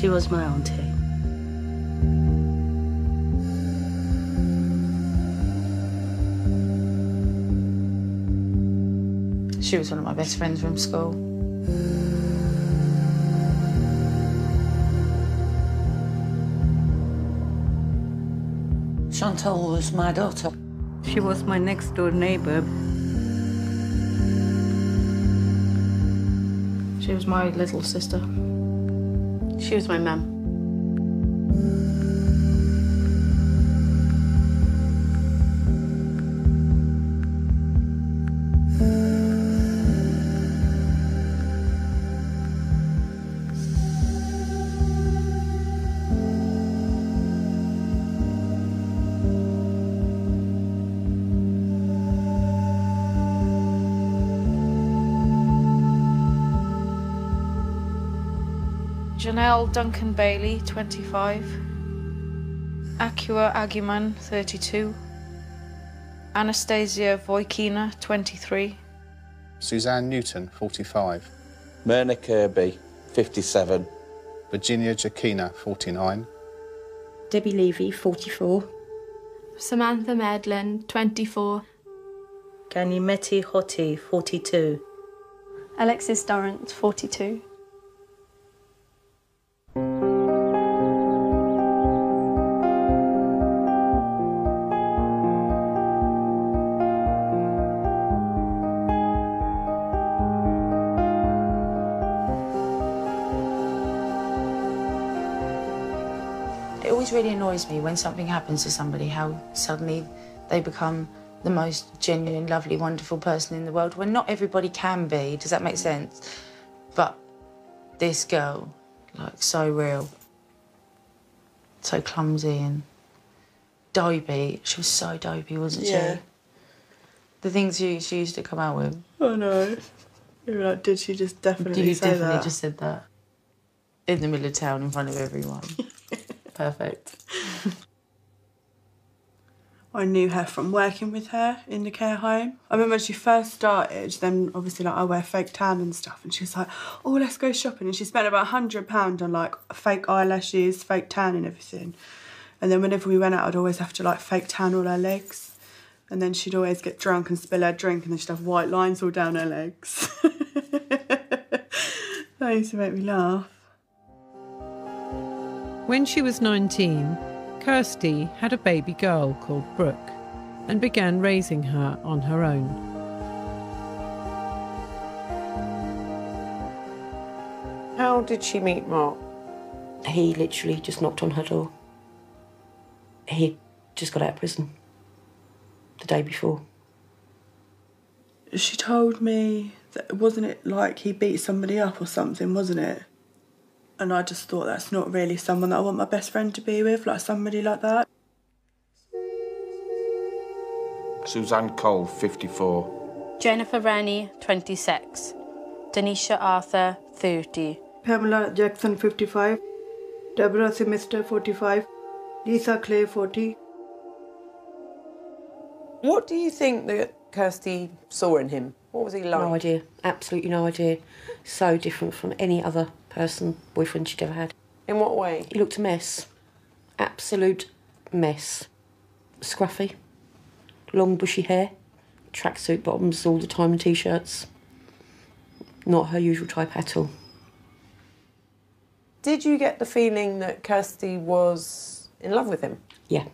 She was my auntie. She was one of my best friends from school. Chantal was my daughter. She was my next-door neighbour. She was my little sister. She was my mum. Janelle Duncan Bailey, 25. Akua Aguiman, 32. Anastasia Voikina, 23. Suzanne Newton, 45. Myrna Kirby, 57. Virginia Jacquina, 49. Debbie Levy, 44. Samantha Medlin, 24. Ganimeti Hoti, 42. Alexis Dorrance, 42. It always really annoys me when something happens to somebody, how suddenly they become the most genuine, lovely, wonderful person in the world, when not everybody can be. Does that make sense? But this girl, like, so real, so clumsy and dopey. She was so dopey, wasn't she? The things she used to come out with. Oh no. You were like, did she just definitely You say definitely that? just said that. In the middle of town, in front of everyone. Perfect. I knew her from working with her in the care home. I remember when she first started, then obviously like I wear fake tan and stuff, and she was like, oh, let's go shopping. And she spent about £100 on like fake eyelashes, fake tan and everything. And then whenever we went out, I'd always have to like fake tan all her legs. And then she'd always get drunk and spill her drink, and then she'd have white lines all down her legs. That used to make me laugh. When she was 19, Kirsty had a baby girl called Brooke and began raising her on her own. How did she meet Mark? He literally just knocked on her door. He just got out of prison the day before. She told me that, wasn't it like he beat somebody up or something, wasn't it? And I just thought, that's not really someone that I want my best friend to be with, like somebody like that. Suzanne Cole, 54. Jennifer Rennie, 26. Denisha Arthur, 30. Pamela Jackson, 55. Deborah Simister, 45. Lisa Clay, 40. What do you think that Kirsty saw in him? What was he like? No idea. Absolutely no idea. So different from any other person, boyfriend she'd ever had. In what way? He looked a mess. Absolute mess. Scruffy. Long bushy hair. Tracksuit bottoms all the time and T-shirts. Not her usual type at all. Did you get the feeling that Kirsty was in love with him? Yeah.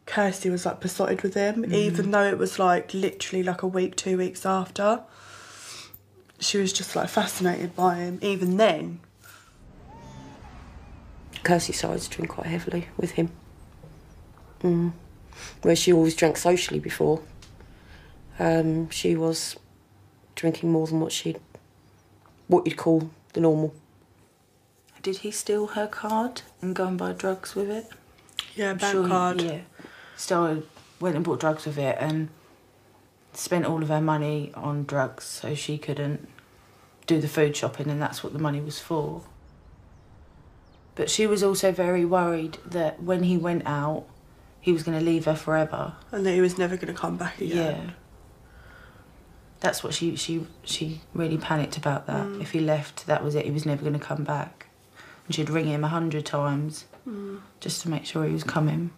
Kirsty was like besotted with him, even though it was like literally like a week, 2 weeks after. She was just like fascinated by him, even then. Kirsty started to drink quite heavily with him. Where she always drank socially before. She was drinking more than what you'd call the normal. Did he steal her card and go and buy drugs with it? Yeah, bank card. Yeah. Went and bought drugs with it and spent all of her money on drugs so she couldn't do the food shopping, and that's what the money was for. But she was also very worried that when he went out, he was going to leave her forever. And that he was never going to come back again. Yeah. That's what she really panicked about that. If he left, that was it. He was never going to come back. And she'd ring him 100 times just to make sure he was coming.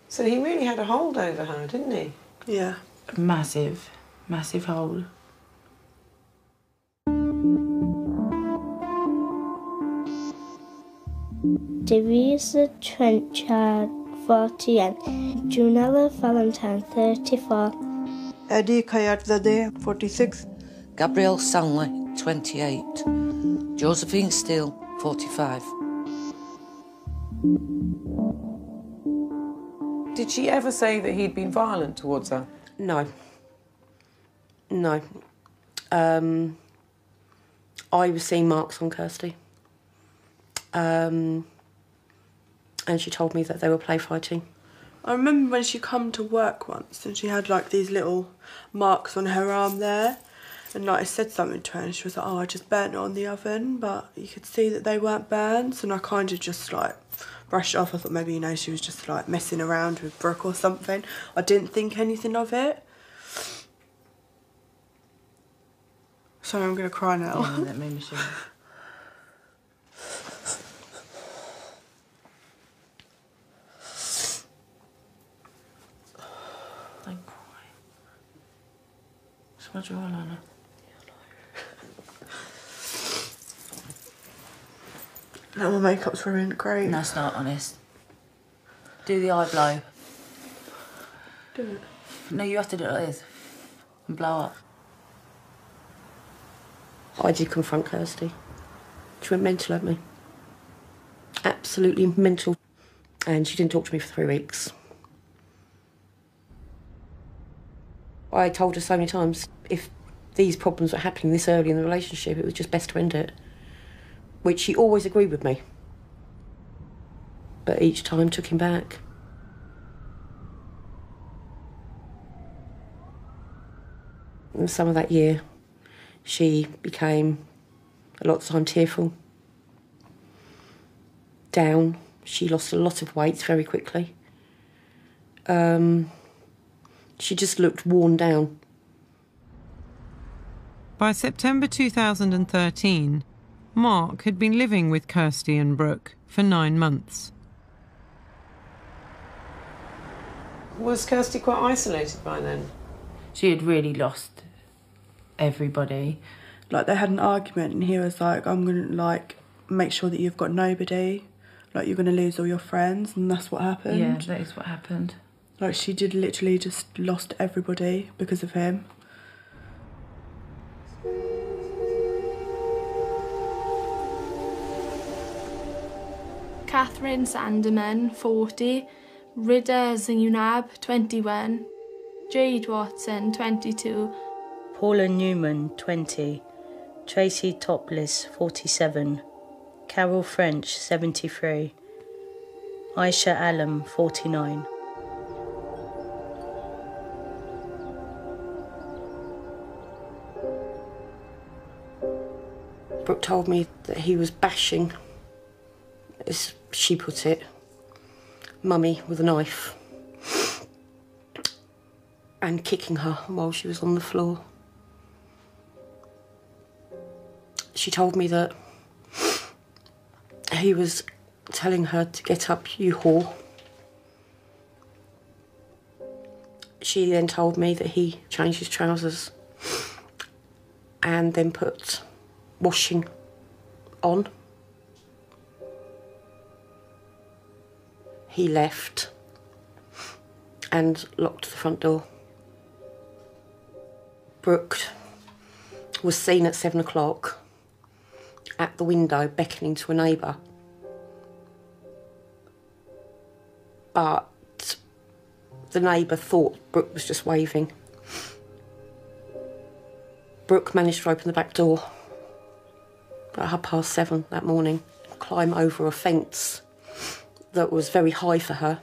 So he really had a hold over her, didn't he? Yeah. Massive, massive hold. Teresa Trenchard, 40, Junella Valentine, 34. Eddie Kayatzadeh, 46. Gabrielle Stanley, 28. Josephine Steele, 45. Did she ever say that he'd been violent towards her? No. No. I was seeing marks on Kirsty. And she told me that they were play fighting. I remember when she come to work once and she had like these little marks on her arm there, and like I said something to her and she was like, oh, I just burnt it on the oven, but you could see that they weren't burns, and I kind of just like brushed it off. I thought maybe, you know, she was just like messing around with Brooke or something. I didn't think anything of it. Sorry, I'm going to cry now. Yeah, that made me shiver. Don't cry. Smudge your eyeliner. No, my makeup's ruined. Great. No, it's not, honest. Do the eye blow. Do it. No, you have to do it like this. And blow up. I did confront Kirsty. She went mental at me. Absolutely mental. And she didn't talk to me for 3 weeks. I told her so many times, if these problems were happening this early in the relationship, it was just best to end it. Which she always agreed with me. But each time took him back. In the summer of that year, she became a lot of the time tearful, down. She lost a lot of weight very quickly. She just looked worn down. By September 2013, Mark had been living with Kirsty and Brooke for 9 months. Was Kirsty quite isolated by then? She had really lost everybody. Like, they had an argument and he was like, I'm going to, like, make sure that you've got nobody. Like, you're going to lose all your friends, and that's what happened. Yeah, that is what happened. Like, she did literally just lost everybody because of him. Catherine Sanderman, 40. Rida Zainab, 21. Jade Watson, 22. Paula Newman, 20. Tracy Topless, 47. Carol French, 73. Aisha Allam, 49. Brooke told me that he was bashing, as she put it, Mummy with a knife and kicking her while she was on the floor. She told me that he was telling her to get up, you whore. She then told me that he changed his trousers and then put washing on. He left and locked the front door. Brooke was seen at 7 o'clock at the window beckoning to a neighbour. But the neighbour thought Brooke was just waving. Brooke managed to open the back door at 7:30 that morning, climb over a fence that was very high for her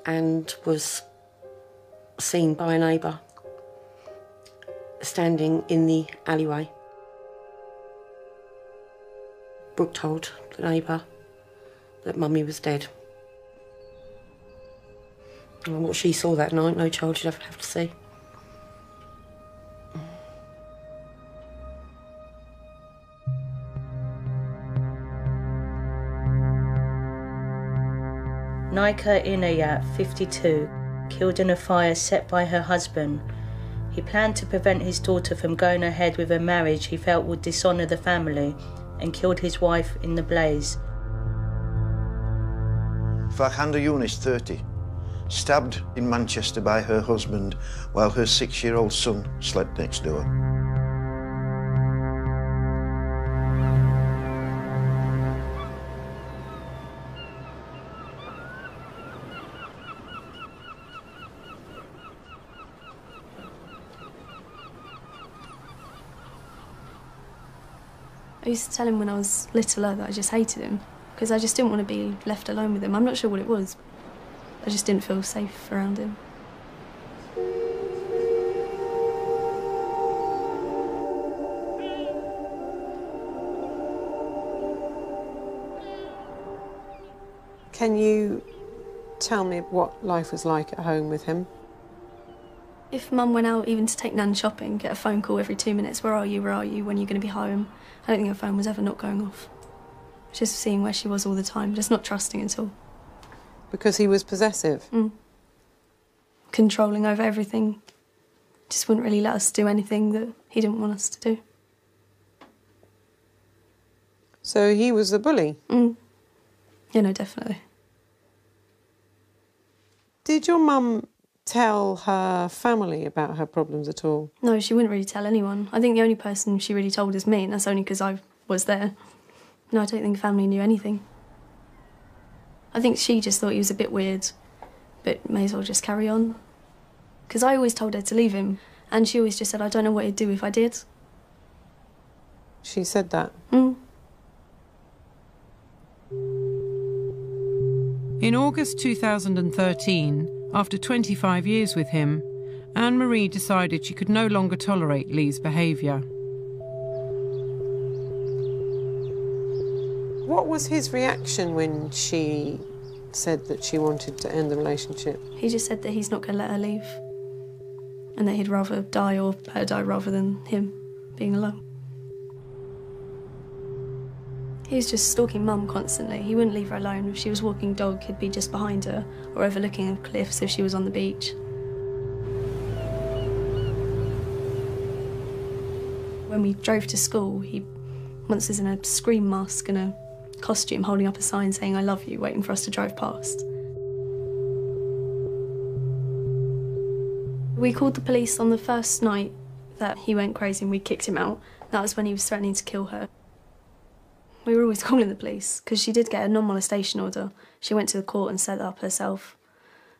and was seen by a neighbour standing in the alleyway. Brooke told the neighbour that Mummy was dead. And what she saw that night, no child should ever have to see. Nika Inayat, 52, killed in a fire set by her husband. He planned to prevent his daughter from going ahead with a marriage he felt would dishonour the family, and killed his wife in the blaze. Farhanda Yunus, 30, stabbed in Manchester by her husband while her 6-year-old son slept next door. I used to tell him when I was littler that I just hated him, because I just didn't want to be left alone with him. I'm not sure what it was. I just didn't feel safe around him. Can you tell me what life was like at home with him? If Mum went out even to take Nan shopping, get a phone call every 2 minutes, where are you, when are you going to be home? I don't think her phone was ever not going off. Just seeing where she was all the time, just not trusting at all. Because he was possessive? Controlling over everything. Just wouldn't really let us do anything that he didn't want us to do. So he was a bully? Yeah, no, definitely. Did your mum tell her family about her problems at all? No, she wouldn't really tell anyone. I think the only person she really told is me, and that's only because I was there. No, I don't think the family knew anything. I think she just thought he was a bit weird, but may as well just carry on. Because I always told her to leave him, and she always just said, I don't know what he'd do if I did. She said that? In August 2013, after 25 years with him, Anne-Marie decided she could no longer tolerate Lee's behaviour. What was his reaction when she said that she wanted to end the relationship? He just said that he's not going to let her leave, and that he'd rather die or her die rather than him being alone. He was just stalking Mum constantly. He wouldn't leave her alone. If she was walking dog, he'd be just behind her or overlooking a cliff if she was on the beach. When we drove to school, he once was in a scream mask and a costume holding up a sign saying, I love you, waiting for us to drive past. We called the police on the first night that he went crazy and we kicked him out. That was when he was threatening to kill her. We were always calling the police because she did get a non-molestation order. She went to the court and set that up herself.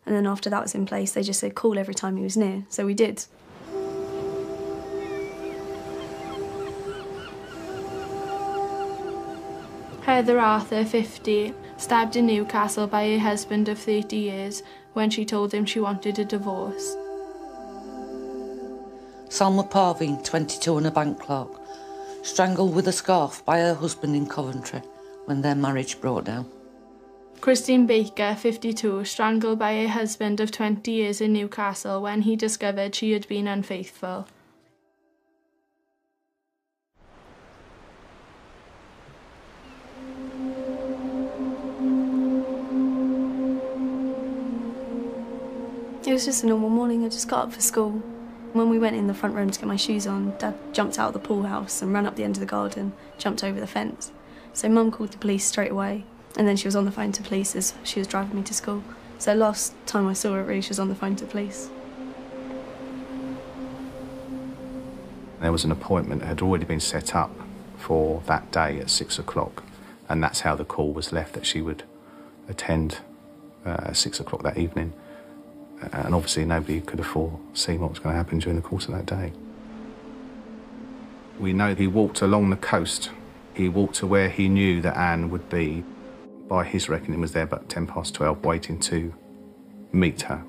And then after that was in place, they just said call every time he was near. So we did. Heather Arthur, 50, stabbed in Newcastle by her husband of 30 years when she told him she wanted a divorce. Salma Parveen, 22 and a bank clerk, strangled with a scarf by her husband in Coventry when their marriage broke down. Christine Baker, 52, strangled by her husband of 20 years in Newcastle when he discovered she had been unfaithful. It was just a normal morning. I just got up for school. When we went in the front room to get my shoes on, Dad jumped out of the pool house and ran up the end of the garden, jumped over the fence. So Mum called the police straight away, and then she was on the phone to police as she was driving me to school. So last time I saw her, really, she was on the phone to police. There was an appointment that had already been set up for that day at 6 o'clock, and that's how the call was left, that she would attend at 6 o'clock that evening. And obviously nobody could have foreseen what was going to happen during the course of that day. We know he walked along the coast. He walked to where he knew that Anne would be. By his reckoning, was there about 12:10, waiting to meet her.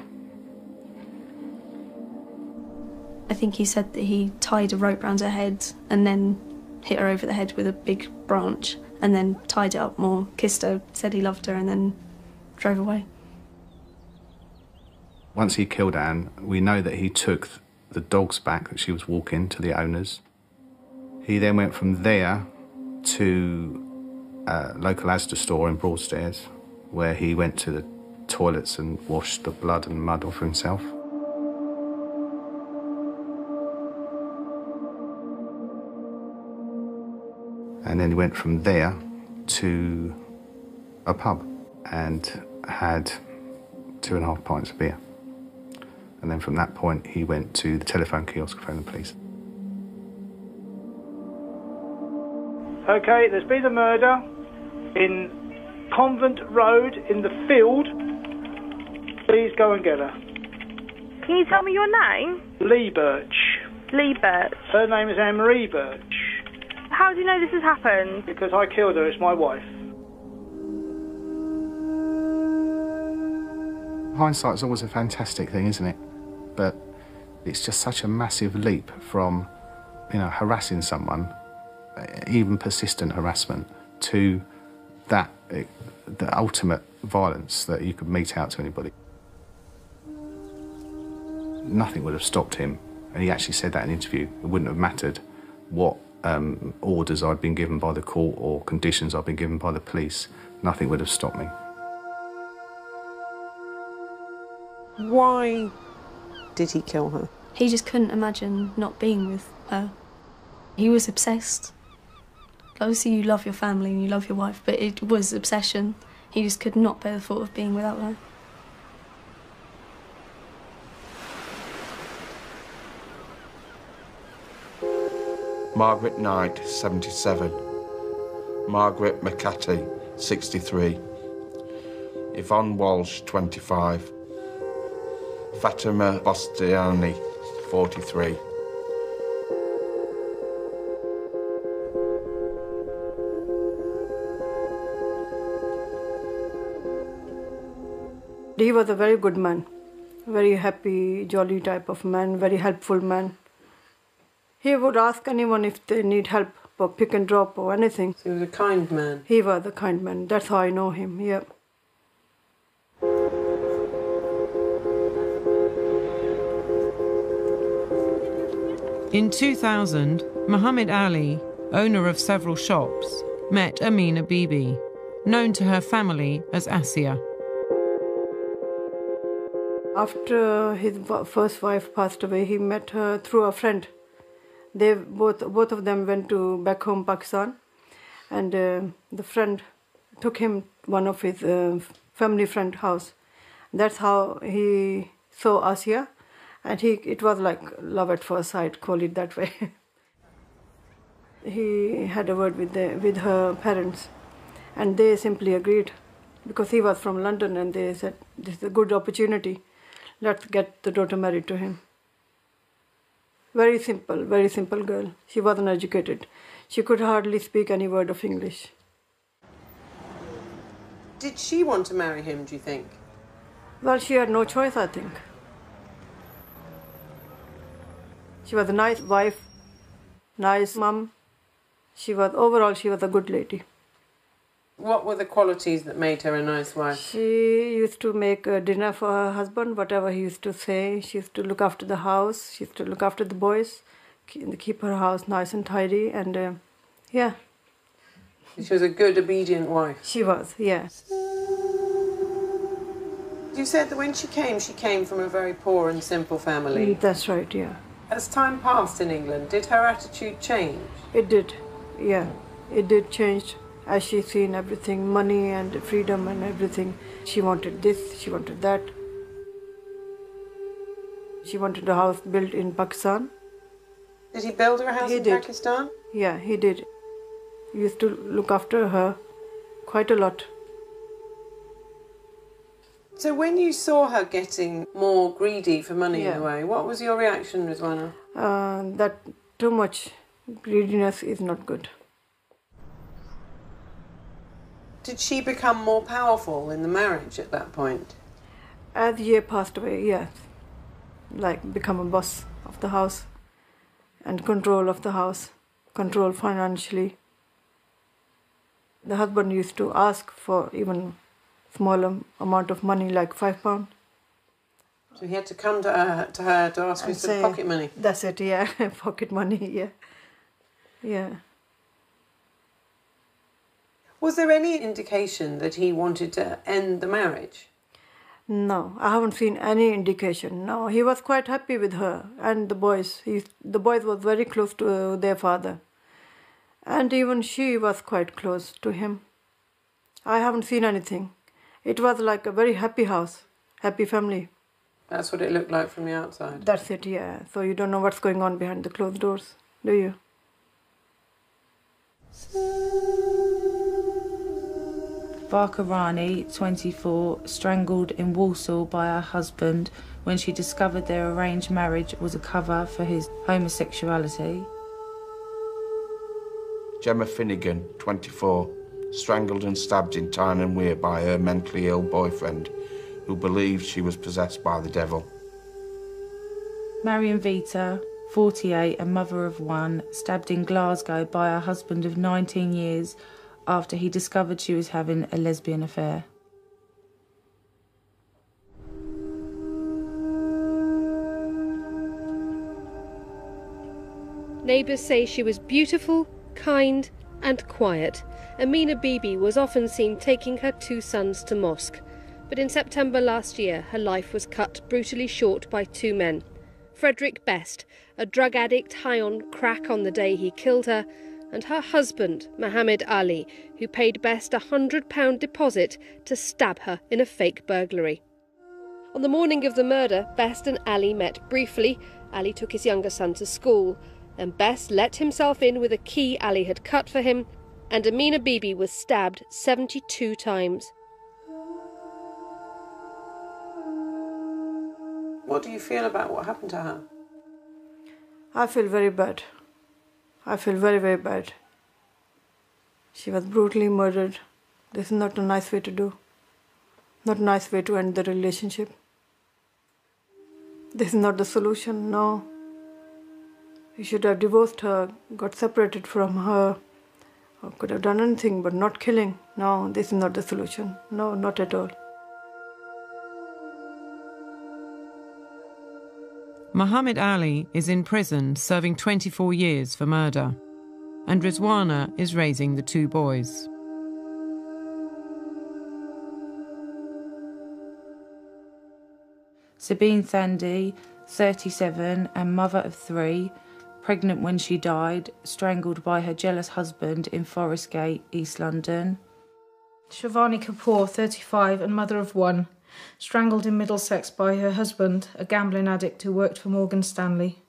I think he said that he tied a rope round her head and then hit her over the head with a big branch and then tied it up more, kissed her, said he loved her and then drove away. Once he killed Anne, we know that he took the dogs back that she was walking to the owners. He then went from there to a local Asda store in Broadstairs, where he went to the toilets and washed the blood and mud off himself. And then he went from there to a pub and had 2.5 pints of beer. And then from that point, he went to the telephone kiosk phone the police. OK, there's been a murder in Convent Road in the field. Please go and get her. Can you tell me your name? Lee Birch. Lee Birch. Her name is Anne-Marie Birch. How do you know this has happened? Because I killed her, it's my wife. Hindsight's always a fantastic thing, isn't it? But it's just such a massive leap from, you know, harassing someone, even persistent harassment, to that, the ultimate violence that you could mete out to anybody. Nothing would have stopped him, and he actually said that in an interview. It wouldn't have mattered what orders I'd been given by the court or conditions I'd been given by the police. Nothing would have stopped me. Why did he kill her? He just couldn't imagine not being with her. He was obsessed. Obviously you love your family and you love your wife, but it was obsession. He just could not bear the thought of being without her. Margaret Knight, 77. Margaret McCarthy, 63. Yvonne Walsh, 25. Fatima Bastiani, 43. He was a very good man, very happy, jolly type of man, very helpful man. He would ask anyone if they need help for pick and drop or anything. So he was a kind man. He was a kind man. That's how I know him, yeah. In 2000, Muhammad Ali, owner of several shops, met Amina Bibi, known to her family as Asia. After his first wife passed away, he met her through a friend. They both of them went to back home Pakistan, and the friend took him one of his family friend house. That's how he saw Asia, and it was like love at first sight, call it that way. He had a word with her parents, and they simply agreed, because he was from London, and they said this is a good opportunity. Let's get the daughter married to him. Very simple girl. She wasn't educated. She could hardly speak any word of English. Did she want to marry him, do you think? Well, she had no choice, I think. She was a nice wife, nice mum. Overall, she was a good lady. What were the qualities that made her a nice wife? She used to make dinner for her husband, whatever he used to say. She used to look after the house. She used to look after the boys, keep her house nice and tidy, and yeah. She was a good, obedient wife. She was, yeah. You said that when she came from a very poor and simple family. That's right, yeah. As time passed in England, did her attitude change? It did, yeah. It did change. As she seen everything, money and freedom and everything. She wanted this, she wanted that. She wanted a house built in Pakistan. Did he build her a house in Pakistan? Yeah, he did. He used to look after her quite a lot. So when you saw her getting more greedy for money in a way, what was your reaction, Rizwana? That too much greediness is not good. Did she become more powerful in the marriage at that point? As the year passed away, yes. Like become a boss of the house and control of the house, control financially. The husband used to ask for even smaller amount of money, like £5. So he had to come to her to ask for some pocket money? That's it, yeah, pocket money, yeah. Yeah. Was there any indication that he wanted to end the marriage? No, I haven't seen any indication. No, he was quite happy with her and the boys. The boys was very close to their father. And even she was quite close to him. I haven't seen anything. It was like a very happy house, happy family. That's what it looked like from the outside? That's it, yeah. So you don't know what's going on behind the closed doors, do you? Barker Rani, 24, strangled in Walsall by her husband when she discovered their arranged marriage was a cover for his homosexuality. Gemma Finnegan, 24, strangled and stabbed in Tyne and Wear by her mentally ill boyfriend, who believed she was possessed by the devil. Marion Vita, 48 and mother of one, stabbed in Glasgow by her husband of 19 years after he discovered she was having a lesbian affair. Neighbours say she was beautiful, kind and quiet. Amina Bibi was often seen taking her 2 sons to mosque. But in September last year, her life was cut brutally short by 2 men. Frederick Best, a drug addict high on crack on the day he killed her, and her husband, Mohammed Ali, who paid Best a £100 deposit to stab her in a fake burglary. On the morning of the murder, Best and Ali met briefly. Ali took his younger son to school, and Best let himself in with a key Ali had cut for him, and Amina Bibi was stabbed 72 times. What do you feel about what happened to her? I feel very bad. I feel very, very bad. She was brutally murdered. This is not a nice way to do. Not a nice way to end the relationship. This is not the solution, no. You should have divorced her, got separated from her, or could have done anything but not killing. No, this is not the solution. No, not at all. Mohammed Ali is in prison serving 24 years for murder, and Rizwana is raising the 2 boys. Sabine Sandy, 37 and mother of 3, pregnant when she died, strangled by her jealous husband in Forest Gate, East London. Shivani Kapoor, 35 and mother of 1, strangled in Middlesex by her husband, a gambling addict who worked for Morgan Stanley.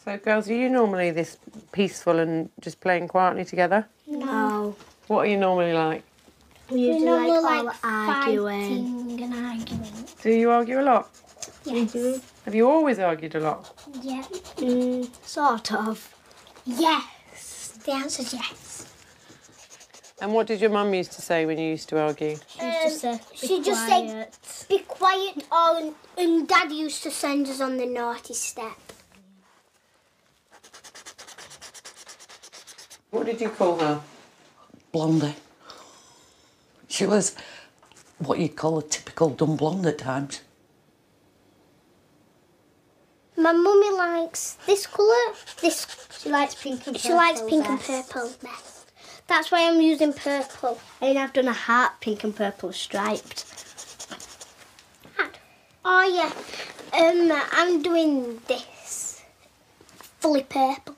So, girls, are you normally this peaceful and just playing quietly together? No. What are you normally like? We normally like arguing and arguing. Do you argue a lot? Yes. Have you always argued a lot? Yeah. Sort of. Yes. The answer is yes. And what did your mum used to say when you used to argue? She'd just say, be quiet, and Dad used to send us on the naughty step. What did you call her? Blondie. She was what you'd call a typical dumb blonde at times. My mummy likes this colour. She likes pink and purple. She likes pink and purple best. That's why I'm using purple. And I've done a heart pink and purple striped. Oh yeah. I'm doing this. Fully purple.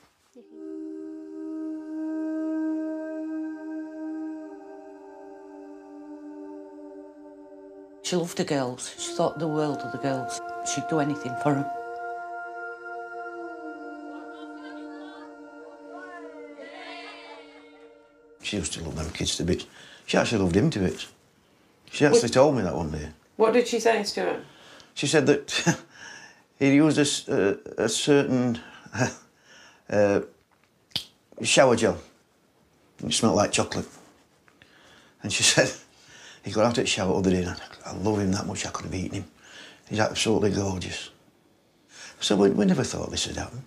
She loved the girls. She thought the world of the girls. She'd do anything for them. She used to love them kids to bits. She actually loved him to bits. She actually told me that one day. What did she say, Stuart? She said that he used a certain shower gel. It smelled like chocolate. And she said, he got out of the shower the other day and I love him that much I could have eaten him. He's absolutely gorgeous. So we never thought this would happen.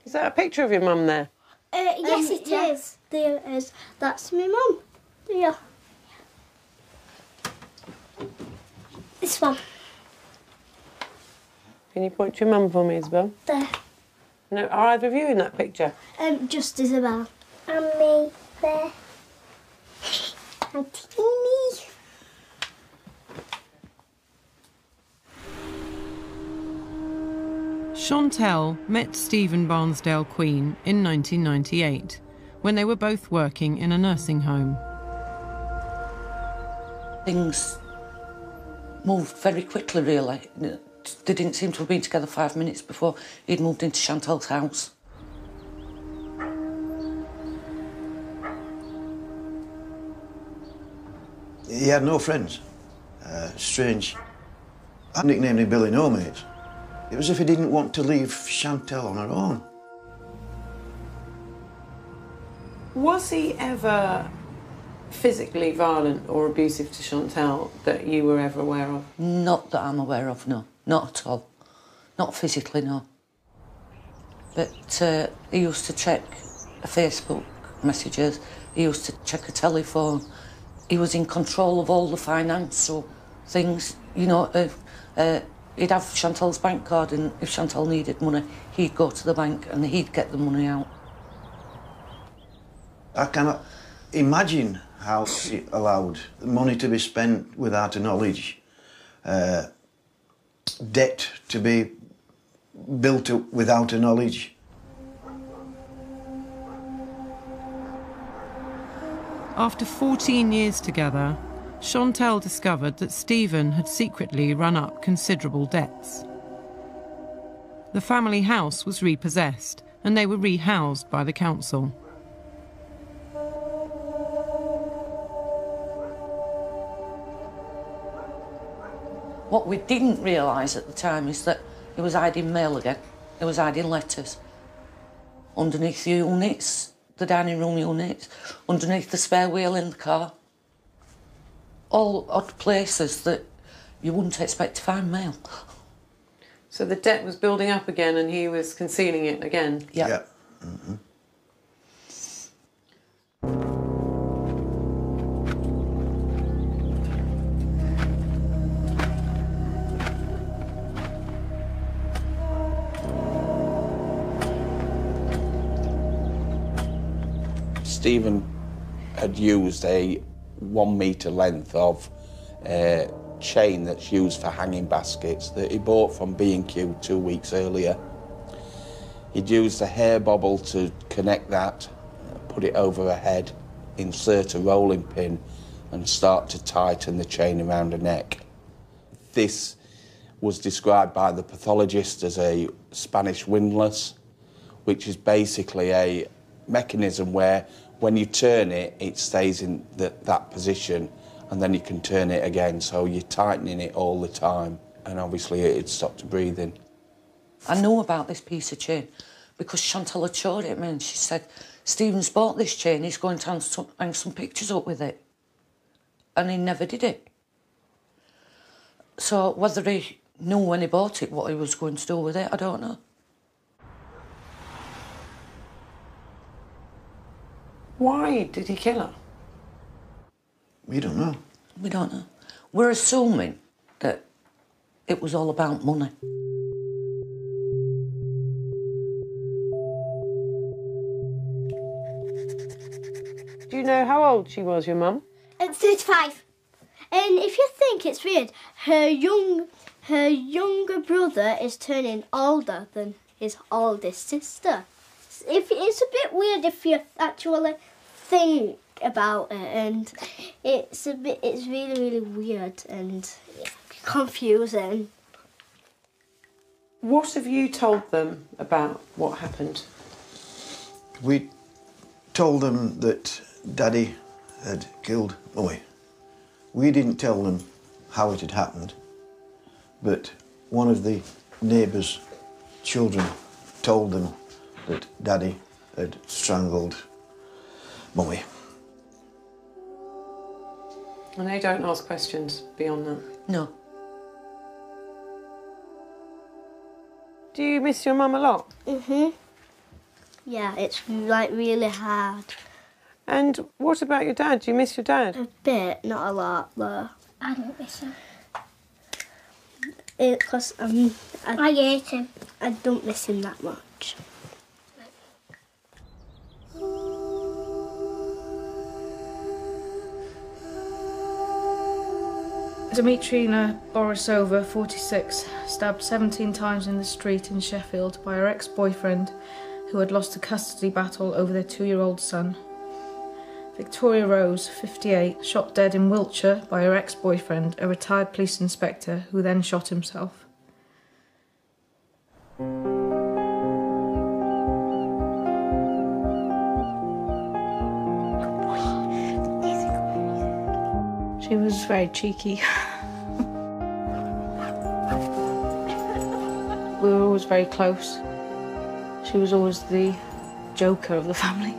Is that a picture of your mum there? Yes, it is. There is. That's my mum. Yeah. This one. Can you point to your mum for me, Isabel? There. No, are either of you in that picture? Just Isabel. And me there. And teeny. Chantal met Stephen Barnsdale Queen in 1998 when they were both working in a nursing home. Things moved very quickly, really. They didn't seem to have been together 5 minutes before he'd moved into Chantal's house. He had no friends. Strange. I nicknamed him Billy No Mates. It was as if he didn't want to leave Chantal on her own. Was he ever physically violent or abusive to Chantal that you were ever aware of? Not that I'm aware of, no. Not at all. Not physically, no. But he used to check Facebook messages. He used to check a telephone. He was in control of all the financial things. You know, he'd have Chantal's bank card, and if Chantal needed money, he'd go to the bank and he'd get the money out. I cannot imagine how he allowed money to be spent without a knowledge, debt to be built up without a knowledge. After 14 years together, Chantal discovered that Stephen had secretly run up considerable debts. The family house was repossessed and they were rehoused by the council. What we didn't realise at the time is that he was hiding mail again. He was hiding letters. Underneath the units, the dining room units, underneath the spare wheel in the car. All odd places that you wouldn't expect to find mail. So the debt was building up again and he was concealing it again? Yeah. Yeah. Mm-hmm. Stephen had used a 1 metre length of chain that's used for hanging baskets that he bought from B&Q 2 weeks earlier. He'd used a hair bobble to connect that, put it over her head, insert a rolling pin and start to tighten the chain around her neck. This was described by the pathologist as a Spanish windlass, which is basically a mechanism where when you turn it, it stays in that position and then you can turn it again, so you're tightening it all the time and obviously it stopped breathing. I know about this piece of chain because Chantal had showed it me and she said, Stephen's bought this chain, he's going to hang some pictures up with it. And he never did it. So whether he knew when he bought it what he was going to do with it, I don't know. Why did he kill her? We don't know. We don't know. We're assuming that it was all about money. Do you know how old she was, your mum? 35. And if you think it's weird, her younger brother is turning older than his oldest sister. It's a bit weird if you actually think about it, and it's really, really weird and confusing. What have you told them about what happened? We told them that Daddy had killed Mummy. We didn't tell them how it had happened, but one of the neighbours' children told them that Daddy had strangled Mummy. And they don't ask questions beyond that? No. Do you miss your mum a lot? Yeah, it's like really hard. And what about your dad? Do you miss your dad? A bit, not a lot, though. I don't miss him. Because I hate him. I don't miss him that much. Dmitrina Borisova, 46, stabbed 17 times in the street in Sheffield by her ex-boyfriend who had lost a custody battle over their 2-year-old son. Victoria Rose, 58, shot dead in Wiltshire by her ex-boyfriend, a retired police inspector who then shot himself. She was very cheeky. We were always very close. She was always the joker of the family.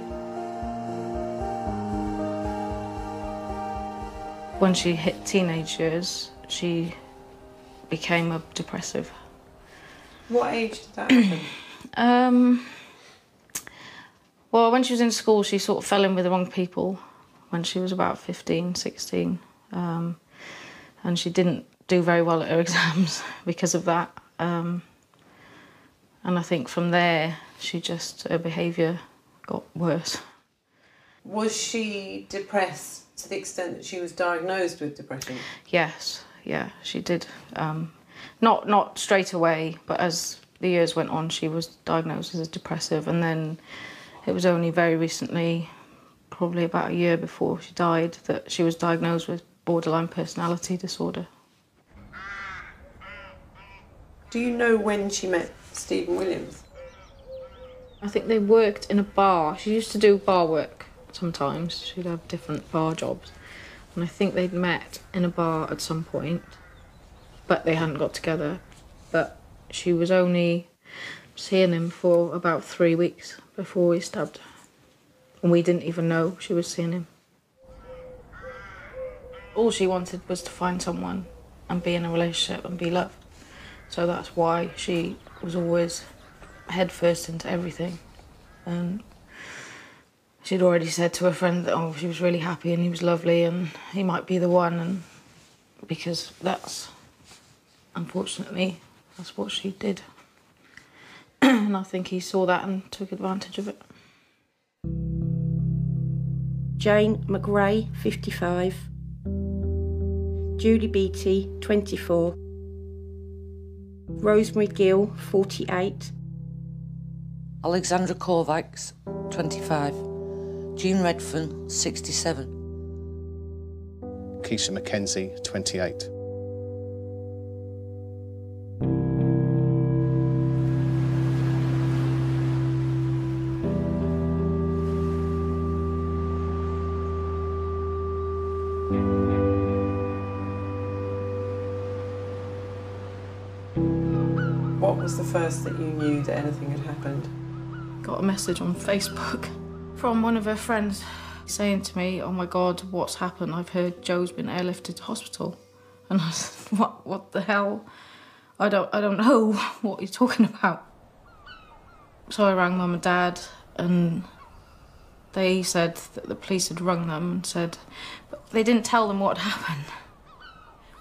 When she hit teenage years, she became a depressive. What age did that happen? Well, when she was in school, she sort of fell in with the wrong people when she was about 15, 16. And she didn't do very well at her exams because of that. And I think from there, her behaviour got worse. Was she depressed to the extent that she was diagnosed with depression? Yes, yeah, she did. Not straight away, but as the years went on, she was diagnosed as a depressive, and then it was only very recently, probably about a year before she died, that she was diagnosed with borderline personality disorder. Do you know when she met Stephen Williams? I think they worked in a bar. She used to do bar work sometimes. She'd have different bar jobs. And I think they'd met in a bar at some point, but they hadn't got together. But she was only seeing him for about 3 weeks before he stabbed her. And we didn't even know she was seeing him. All she wanted was to find someone and be in a relationship and be loved. So that's why she was always head first into everything. And she'd already said to her friend that she was really happy and he was lovely and he might be the one, and because unfortunately, that's what she did. And I think he saw that and took advantage of it. Jane McRae, 55. Julie Beattie, 24. Rosemary Gill, 48. Alexandra Kovacs, 25. Jean Redfern, 67. Keisha McKenzie, 28. What was the first that you knew that anything had happened? Got a message on Facebook from one of her friends saying to me, "Oh my God, what's happened? I've heard Joe's been airlifted to hospital." And I said, what the hell? I don't know what you're talking about. So I rang Mum and Dad, and they said that the police had rung them and said, but they didn't tell them what had happened.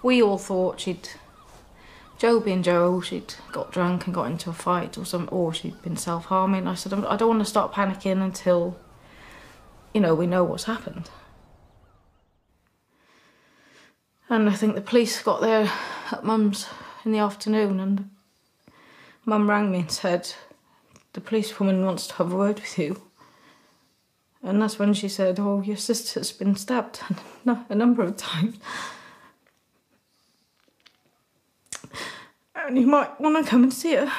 We all thought Joe being Joe, she'd got drunk and got into a fight or she'd been self-harming. I said, I don't want to start panicking until, we know what's happened. And I think the police got there at Mum's in the afternoon, and Mum rang me and said, the policewoman wants to have a word with you. And that's when she said, oh, your sister's been stabbed a number of times. And you might want to come and see her.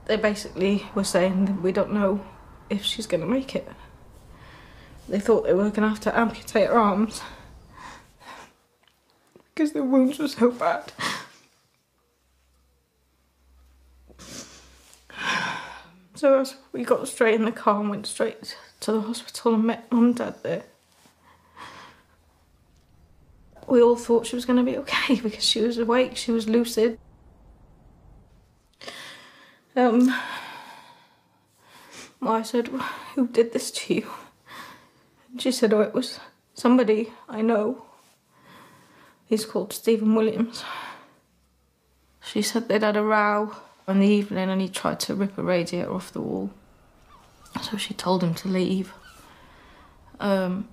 They basically were saying that we don't know if she's going to make it. They thought they were going to have to amputate her arms because the wounds were so bad. So we got straight in the car and went straight to the hospital and met Mum and Dad there. we all thought she was going to be okay because she was awake, she was lucid. I said, "Who did this to you?" And she said, "Oh, it was somebody I know. He's called Stephen Williams." She said they'd had a row in the evening and he tried to rip a radiator off the wall. So she told him to leave. And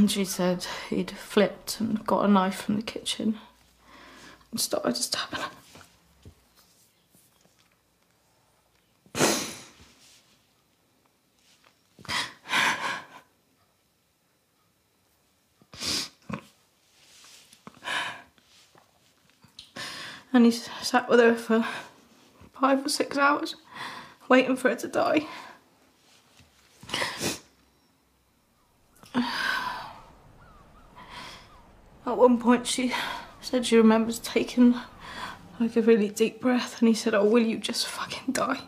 she said he'd flipped and got a knife from the kitchen and started stabbing her. And he sat with her for 5 or 6 hours, waiting for her to die. At one point she said she remembers taking like a really deep breath, and he said, "Oh, will you just fucking die?"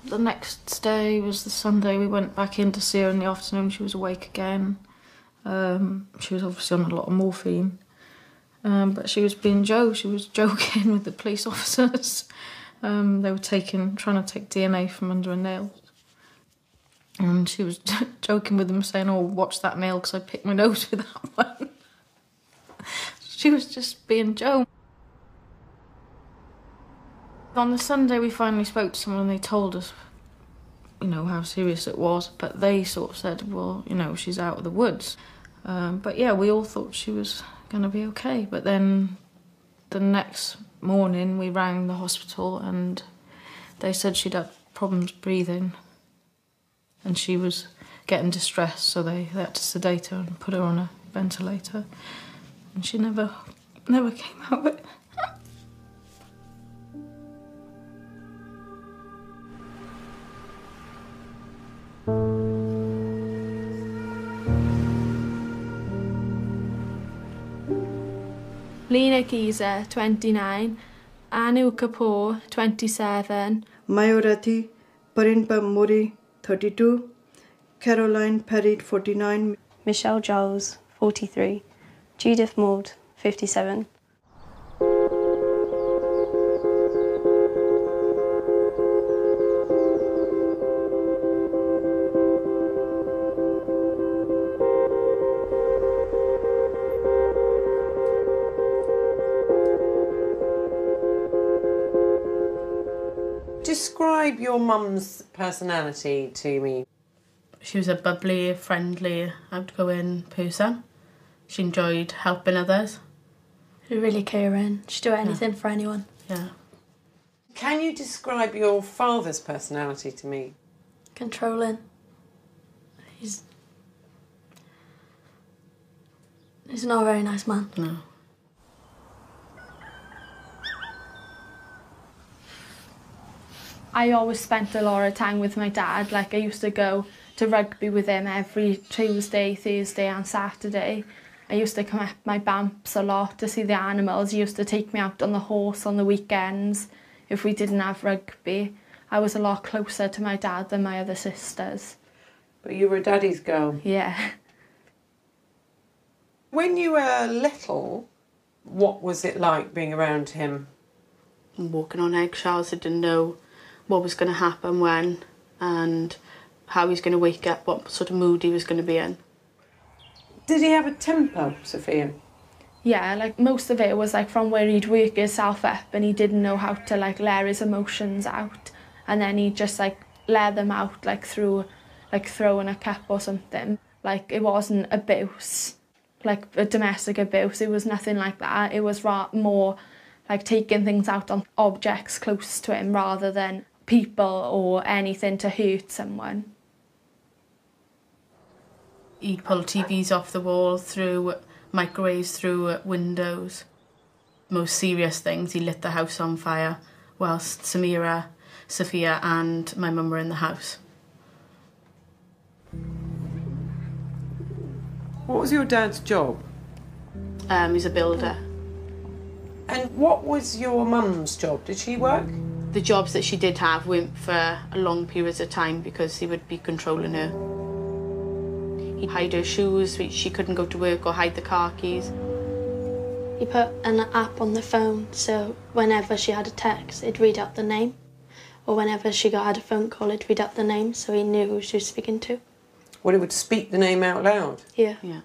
The next day was the Sunday. We went back in to see her in the afternoon. She was awake again. She was obviously on a lot of morphine. But she was being Jo. She was joking with the police officers. They were trying to take DNA from under her nails. And she was joking with them, saying, "Oh, watch that nail because I picked my nose with that one." She was just being Jo. On the Sunday, we finally spoke to someone and they told us, you know, how serious it was. But they sort of said, well, you know, she's out of the woods. But yeah, we all thought she was going to be okay. But then the next morning, we rang the hospital and they said she'd had problems breathing and she was getting distressed, so they had to sedate her and put her on a ventilator. And she never came out of it. Lena Giza, 29, Anu Kapoor, 27, Mayorati Parinpa Mori, 32, Caroline Perry, 49, Michelle Giles, 43, Judith Maud, 57. Describe your mum's personality to me. She was a bubbly, friendly, outgoing person. She enjoyed helping others. She was really caring. She'd do anything for anyone. Yeah. Can you describe your father's personality to me? Controlling. He's not a very nice man. No. I always spent a lot of time with my dad. Like, I used to go to rugby with him every Tuesday, Thursday and Saturday. I used to come up my bumps a lot to see the animals. He used to take me out on the horse on the weekends if we didn't have rugby. I was a lot closer to my dad than my other sisters. But you were daddy's girl? Yeah. When you were little, what was it like being around him? Walking on eggshells, I didn't know what was going to happen when and how he was going to wake up, what sort of mood he was going to be in. Did he have a temper, Sophia? Yeah, like most of it was like from where he'd work himself up and he didn't know how to like let his emotions out, and then he'd just like let them out like through like throwing a cup or something. Like, it wasn't abuse, like a domestic abuse, it was nothing like that. It was more like taking things out on objects close to him rather than people or anything to hurt someone. He'd pull TVs off the wall, through microwaves, through windows. Most serious things, he lit the house on fire whilst Samira, Sophia and my mum were in the house. What was your dad's job? He's a builder. And what was your mum's job? Did she work? The jobs that she did have weren't for a long periods of time because he would be controlling her. He'd hide her shoes, she couldn't go to work, or hide the car keys. He put an app on the phone, so whenever she had a text, it'd read out the name. Or whenever she had a phone call, it'd read out the name, so he knew who she was speaking to. Well, it would speak the name out loud? Yeah. Yeah.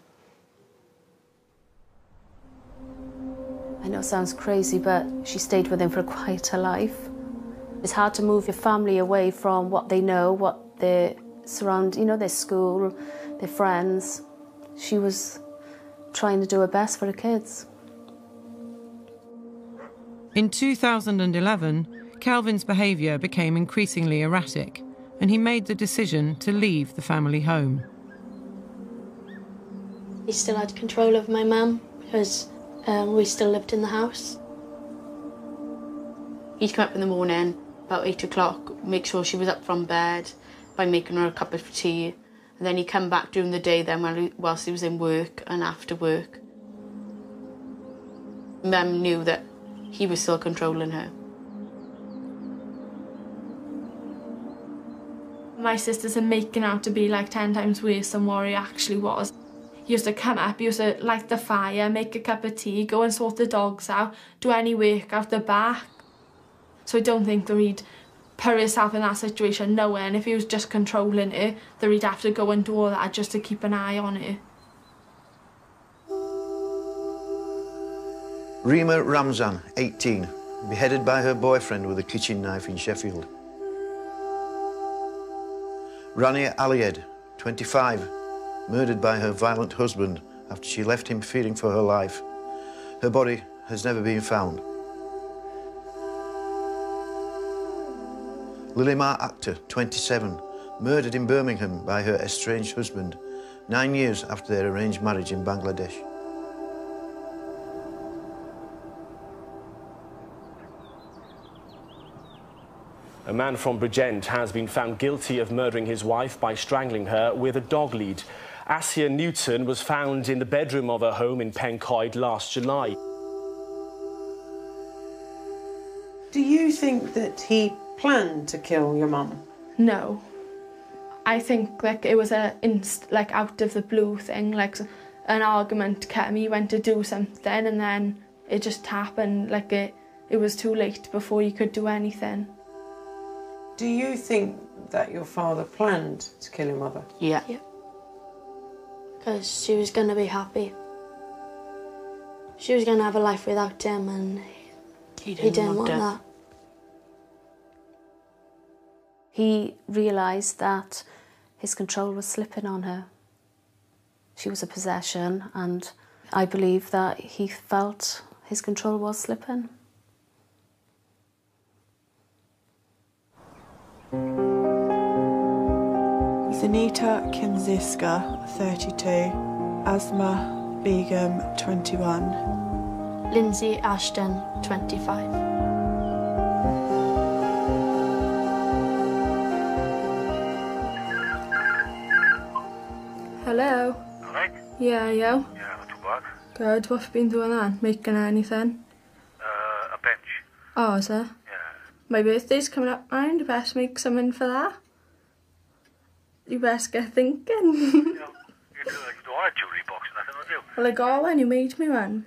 I know it sounds crazy, but she stayed with him for quite her life. It's hard to move your family away from what they know, what they surround, you know, their school, their friends. She was trying to do her best for her kids. In 2011, Calvin's behaviour became increasingly erratic, and he made the decision to leave the family home. He still had control of my mum because we still lived in the house. He'd come up in the morning, about 8 o'clock, make sure she was up from bed by making her a cup of tea, and then he'd come back during the day then whilst he was in work and after work. Mum knew that he was still controlling her. My sisters are making out to be like 10 times worse than what he actually was. He used to come up, he used to light the fire, make a cup of tea, go and sort the dogs out, do any work out the back. So I don't think that he'd put himself in that situation knowing if he was just controlling her, that he'd have to go and do all that just to keep an eye on her. Rima Ramzan, 18, beheaded by her boyfriend with a kitchen knife in Sheffield. Rania Alied, 25, murdered by her violent husband after she left him fearing for her life. Her body has never been found. Lilimar Akhtar, 27, murdered in Birmingham by her estranged husband 9 years after their arranged marriage in Bangladesh. A man from Bridgend has been found guilty of murdering his wife by strangling her with a dog lead. Asia Newton was found in the bedroom of her home in Pencoed last July. Do you think that he planned to kill your mum? No. I think like it was a like out of the blue thing, like an argument kept me, went to do something and then it just happened, like it was too late before you could do anything. Do you think that your father planned to kill your mother? Yeah. Yeah. Because she was going to be happy. She was going to have a life without him and he didn't want that. He realised that his control was slipping on her. She was a possession, and I believe that he felt his control was slipping. Zanita Kinziska, 32, Asma Begum, 21. Lindsay Ashton, 25. Hello? Alright? Yeah, yo. Yeah, not too bad. Good, what have you been doing then? Making anything? A bench. Oh, is it? Yeah. My birthday's coming up, mind. You best make something for that. You best get thinking. You don't want a jewellery box or nothing, do you? Well, I got one, you made me one.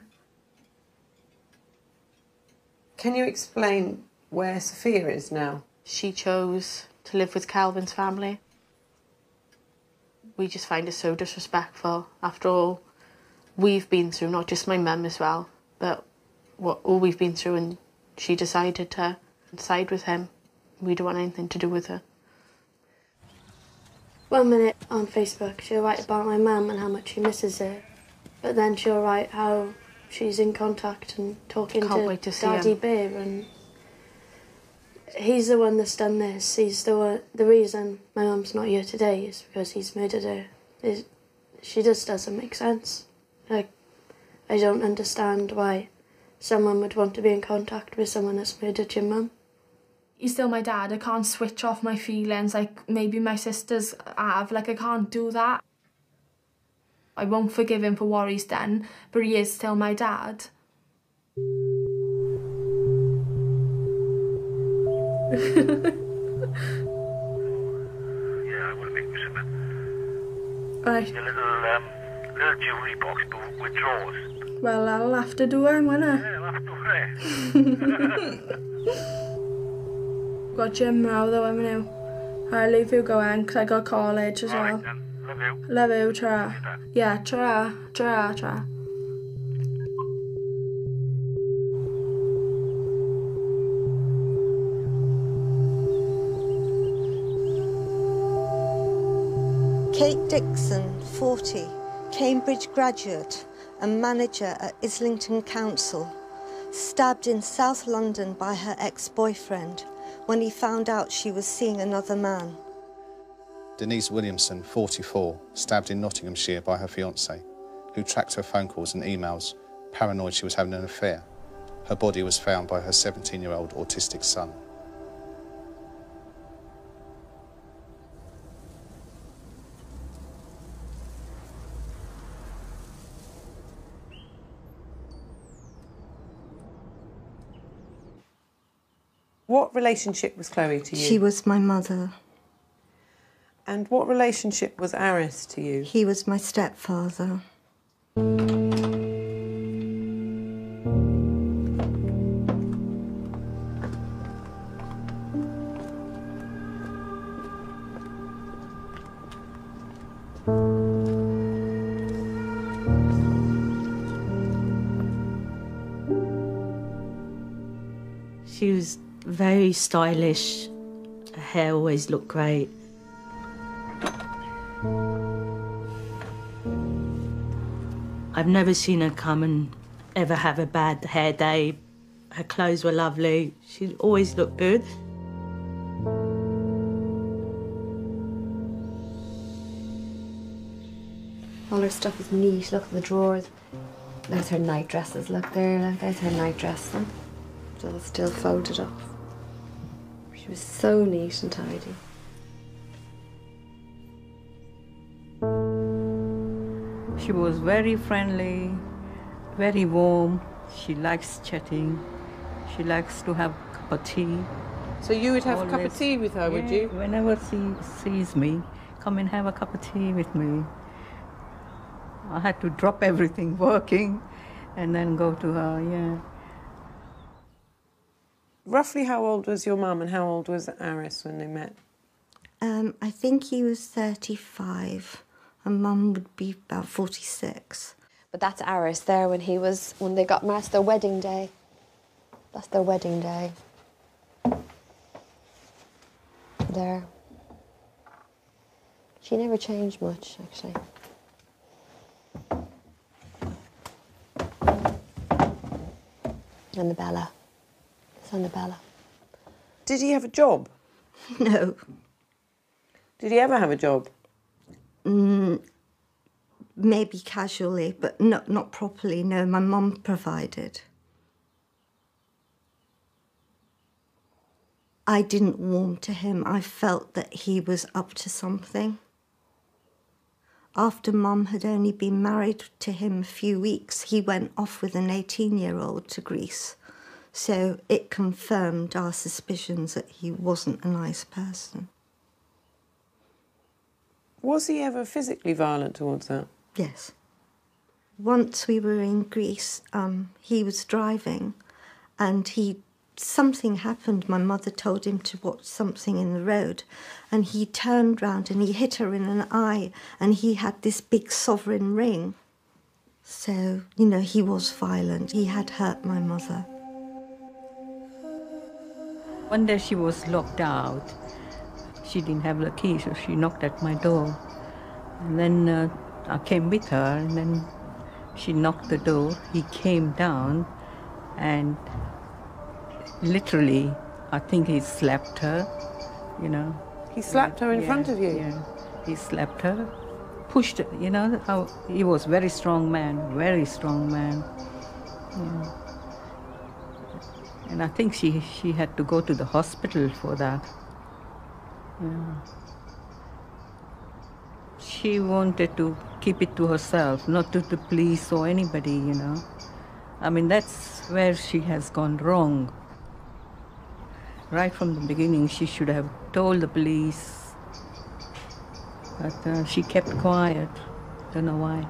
Can you explain where Sophia is now? She chose to live with Calvin's family. We just find it so disrespectful after all we've been through, not just my mum as well, but all we've been through, and she decided to side with him. We don't want anything to do with her. 1 minute on Facebook she'll write about my mum and how much she misses her, but then she'll write how she's in contact and talking to Daddy Bear, and he's the one that's done this. He's the reason my mum's not here today is because he's murdered her. She just doesn't make sense. Like, I don't understand why someone would want to be in contact with someone that's murdered your mum. He's still my dad. I can't switch off my feelings like maybe my sisters have. Like, I can't do that. I won't forgive him for what he's done, but he is still my dad. Yeah, I will make you some. Right. A little jewellery box but with drawers. Well, I'll have to do it, won't I? Yeah, I'll have to do it. Got gym now though, haven't you? I'll leave you going because I got college as well. Then. Love you. Love you, tra. Yeah, tra. Kate Dixon, 40, Cambridge graduate and manager at Islington Council, stabbed in South London by her ex-boyfriend when he found out she was seeing another man. Denise Williamson, 44, stabbed in Nottinghamshire by her fiancé, who tracked her phone calls and emails, paranoid she was having an affair. Her body was found by her 17-year-old autistic son. What relationship was Chloe to you? She was my mother. And what relationship was Aris to you? He was my stepfather. She was very stylish. Her hair always looked great. I've never seen her come and ever have a bad hair day. Her clothes were lovely. She always looked good. All her stuff is neat. Look at the drawers. There's her night dresses. Look there. Look, there's her night dress. Look. It's all still folded up. She was so neat and tidy. She was very friendly, very warm. She likes chatting. She likes to have a cup of tea. So you would have a cup of tea with her, would you? Whenever she sees me, come and have a cup of tea with me. I had to drop everything working and then go to her, yeah. Roughly how old was your mum and how old was Aris when they met? I think he was 35 and Mum would be about 46. But that's Aris there when they got married. That's their wedding day. That's their wedding day. There. She never changed much, actually. Annabella. It's Annabella. Did he have a job? No. Did he ever have a job? Maybe casually, but not properly. No, my mum provided. I didn't warm to him. I felt that he was up to something. After Mum had only been married to him a few weeks, he went off with an 18-year-old to Greece. So it confirmed our suspicions that he wasn't a nice person. Was he ever physically violent towards her? Yes. Once we were in Greece, he was driving and something happened. My mother told him to watch something in the road and he turned round and he hit her in an eye and he had this big sovereign ring. So, you know, he was violent. He had hurt my mother. One day she was locked out. She didn't have the key, so she knocked at my door. And then I came with her, and then she knocked the door. He came down, and literally, I think he slapped her, you know. He slapped her in front of you? Yeah, he slapped her, pushed her, you know, how he was very strong man, very strong man. Yeah. And I think she had to go to the hospital for that. Yeah. She wanted to keep it to herself, not to the police or anybody, you know. I mean, that's where she has gone wrong. Right from the beginning, she should have told the police. But she kept quiet. Don't know why.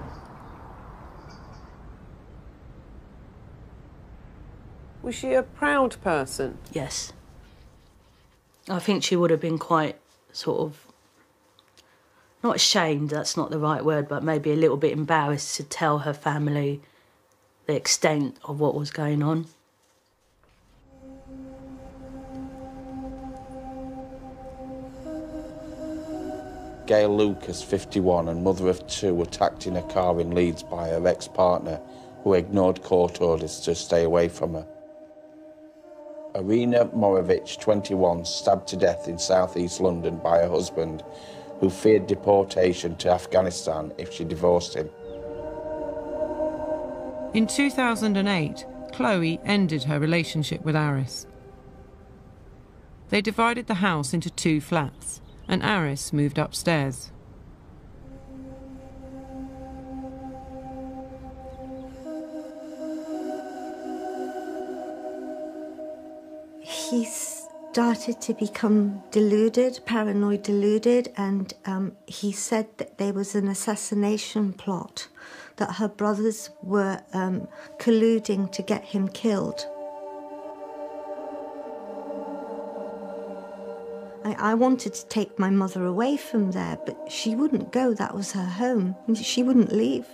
Was she a proud person? Yes. I think she would have been quite sort of, not ashamed, that's not the right word, but maybe a little bit embarrassed to tell her family the extent of what was going on. Gail Lucas, 51, and mother of 2, attacked in a car in Leeds by her ex-partner, who ignored court orders to stay away from her. Irina Morovich, 21, stabbed to death in south-east London by her husband, who feared deportation to Afghanistan if she divorced him. In 2008, Chloe ended her relationship with Aris. They divided the house into 2 flats, and Aris moved upstairs. He started to become deluded, paranoid deluded, and he said that there was an assassination plot, that her brothers were colluding to get him killed. I wanted to take my mother away from there, but she wouldn't go. That was her home. She wouldn't leave.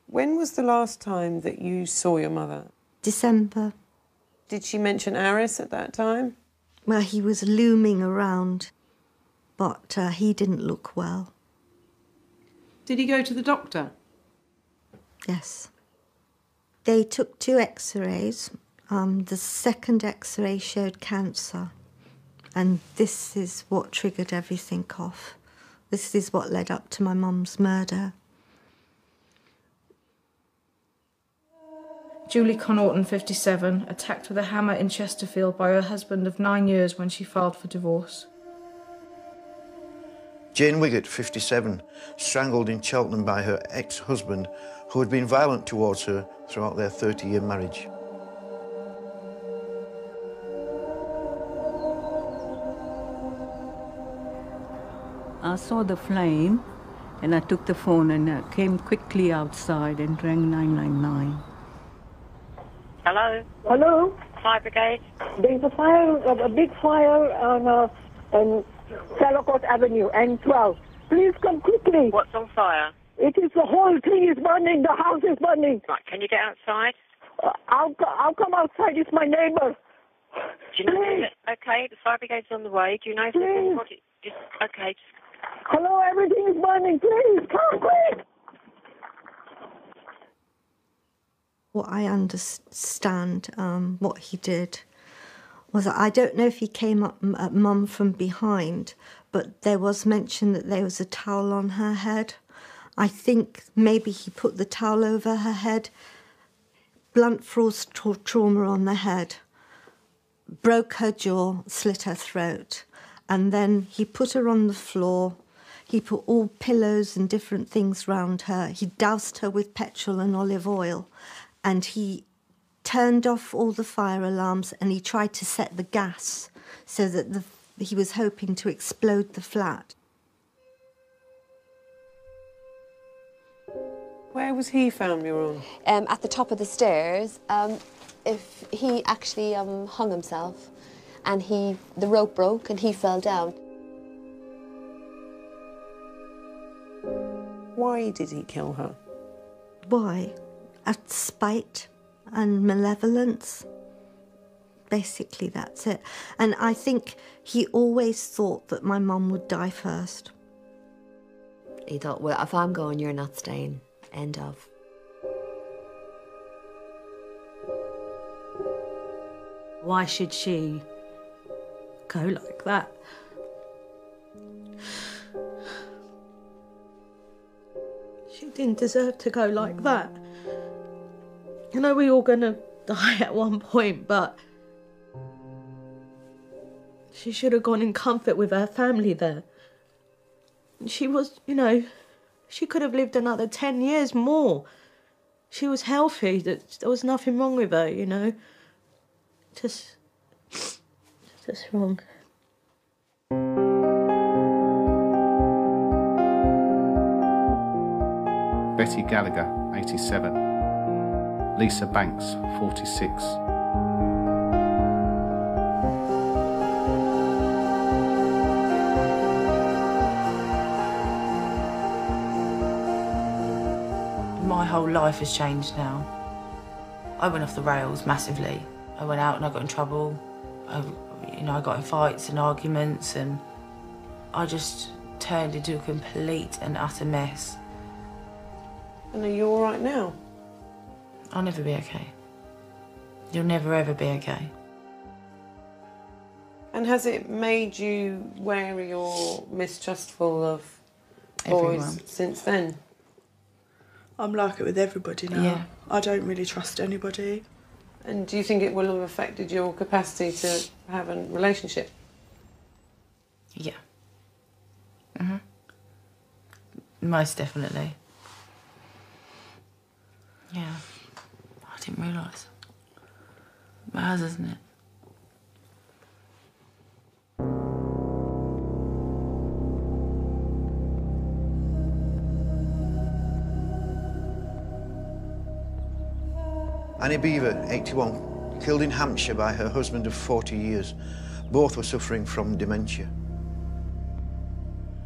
When was the last time that you saw your mother? December. Did she mention Aris at that time? Well, he was looming around, but he didn't look well. Did he go to the doctor? Yes. They took 2 x-rays. The second x-ray showed cancer. And this is what triggered everything off. This is what led up to my mum's murder. Julie Connaughton, 57, attacked with a hammer in Chesterfield by her husband of 9 years when she filed for divorce. Jane Wiggett, 57, strangled in Cheltenham by her ex-husband, who had been violent towards her throughout their 30-year marriage. I saw the flame, and I took the phone and I came quickly outside and rang 999. Hello? Hello? Fire brigade? There's a fire, a big fire on Salacot Avenue, N12. Please come quickly. What's on fire? It is the whole thing is burning. The house is burning. Right, can you get outside? I'll come outside. It's my neighbour. Do you know? Okay, the fire brigade's on the way. Do you know if there's anybody? Okay. Hello, everything is burning. Please come quick. What I understand, what he did, was I don't know if he came up at Mum from behind, but there was mention that there was a towel on her head. I think maybe he put the towel over her head, blunt force trauma on the head, broke her jaw, slit her throat, and then he put her on the floor. He put all pillows and different things round her. He doused her with petrol and olive oil, and he turned off all the fire alarms, and he tried to set the gas so that he was hoping to explode the flat. Where was he found, Muron? At the top of the stairs. If he actually hung himself, and the rope broke and he fell down. Why did he kill her? Why? At spite and malevolence. Basically, that's it. And I think he always thought that my mum would die first. He thought, well, if I'm going, you're not staying. End of. Why should she go like that? She didn't deserve to go like that. You know, we're all gonna die at one point, but she should have gone in comfort with her family there. She was, you know, she could have lived another 10 years more. she was healthy, that there was nothing wrong with her, you know. Just wrong. Betty Gallagher, 87. Lisa Banks, 46. My whole life has changed now. I went off the rails massively. I went out and I got in trouble. I got in fights and arguments, and I just turned into a complete and utter mess. And are you all right now? I'll never be okay. You'll never ever be okay. And has it made you wary or mistrustful of boys Everyone. since then? I'm like it with everybody now. Yeah. I don't really trust anybody. And do you think it will have affected your capacity to have a relationship? Yeah. Most definitely. Yeah. I didn't realise. It has, isn't it? Annie Beaver, 81, killed in Hampshire by her husband of 40 years. Both were suffering from dementia.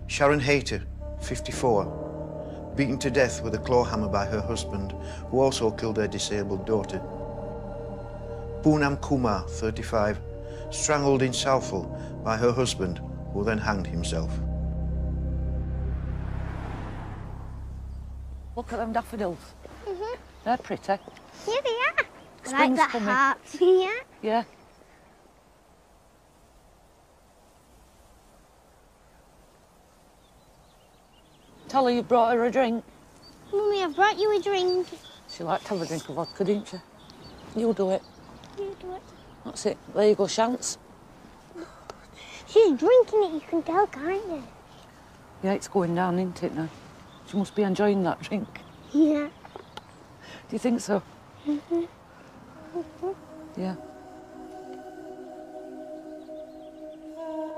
Sharon Hayter, 54, beaten to death with a claw hammer by her husband, who also killed their disabled daughter. Poonam Kumar, 35, strangled in Southall by her husband, who then hanged himself. Look at them daffodils. They're pretty. Yeah, they are. I like Spring's that coming. heart. Yeah. Yeah. Tell her you brought her a drink. Mummy, I've brought you a drink. She liked to have a drink of vodka, didn't she? You'll do it. You do it. That's it. There you go, Chance. She's drinking it, you can tell, can't you? Yeah, it's going down, isn't it, now? She must be enjoying that drink. Yeah. Do you think so? Yeah.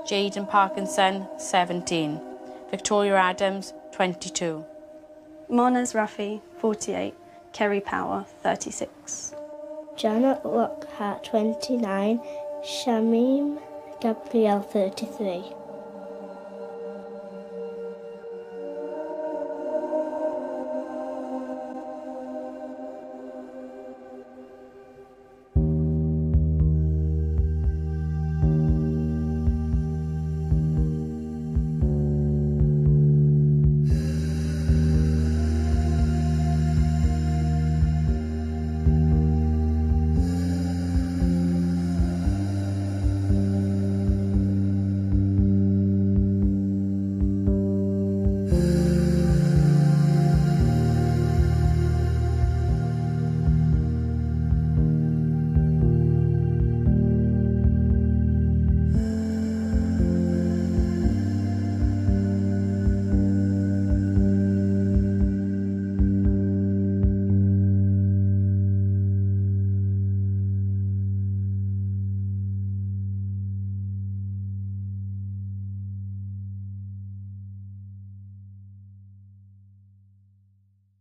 Jaden Parkinson, 17. Victoria Adams, 22. Mona's Rafi, 48. Kerry Power, 36. Janet Lockhart, 29. Shamim Gabrielle, 33.